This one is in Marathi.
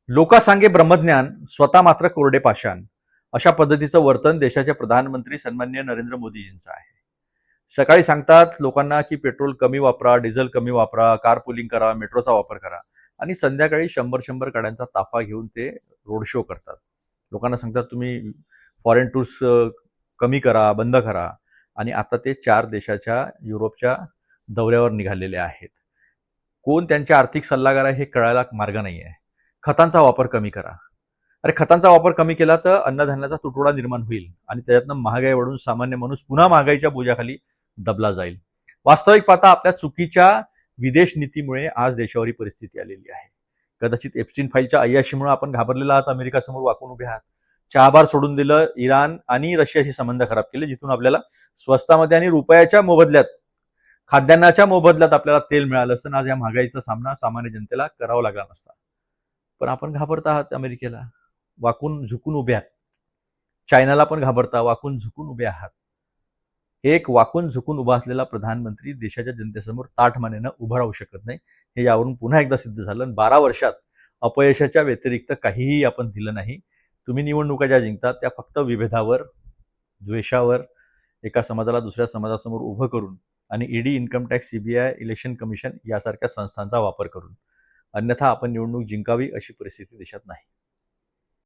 लोकासांगे ब्रह्मज्ञान, स्वतः मात्र कोरडे पाषाण, अशा पद्धतीचं वर्तन देशाचे प्रधानमंत्री सन्माननीय नरेंद्र मोदीजींचं आहे. सकाळी सांगतात लोकांना की पेट्रोल कमी वापरा, डिझेल कमी वापरा, कार पुलिंग करा, मेट्रोचा वापर करा, आणि संध्याकाळी 100-100 गाड्यांचा ताफा घेऊन ते रोड शो करतात. लोकांना सांगतात तुम्ही फॉरेन टूर्स कमी करा, बंद करा, आणि आता ते 4 देशाच्या युरोपच्या दौऱ्यावर निघालेले आहेत. कोण त्यांचे आर्थिक सल्लागार आहे हे कळायला मार्ग नाही आहे. खतांचा वापर कमी करा. अरे खतांचा वापर कमी केला तर अन्नधान्याचा तुटवडा निर्माण होईल आणि त्याच्यातनं महागाई वाढून सामान्य माणूस पुन्हा महागाईच्या बोजाखाली दबला जाईल. वास्तविक पाहता आपल्या चुकीच्या विदेश नीतीमुळे आज देशावर ही परिस्थिती आलेली आहे. कदाचित एप्स्टीन फाईलच्या अय्याशीमुळे आपण घाबरलेला आहात, अमेरिकासमोर वाकून उभे आहात, चहाबार सोडून दिलं, इराण आणि रशियाशी संबंध खराब केले, जिथून आपल्याला स्वस्तामध्ये आणि रुपयाच्या मोबदल्यात, खाद्यान्नाच्या मोबदल्यात आपल्याला तेल मिळालं असतं, आज या महागाईचा सामना सामान्य जनतेला करावा लागला नसता. पण आपण घाबरत आहात अमेरिकेला, वाकून झुकून उभे आहात. चायनाला पण घाबरता, वाकून झुकून उभे आहात. एक वाकून झुकून उभा असलेला प्रधानमंत्री देशाच्या जनतेसमोर ताठमानेनं उभं राहू शकत नाही, हे यावरून पुन्हा एकदा सिद्ध झालं. 12 वर्षात अपयशाच्या व्यतिरिक्त काहीही आपण दिलं नाही. तुम्ही निवडणुका ज्या जिंकतात त्या फक्त विभेदावर, द्वेषावर, एका समाजाला दुसऱ्या समाजासमोर उभं करून, आणि ED, income tax, CBI, election commission यासारख्या संस्थांचा वापर करून. अन्यथा आपण निवडणूक जिंकावी अशी परिस्थिती देशात नाही.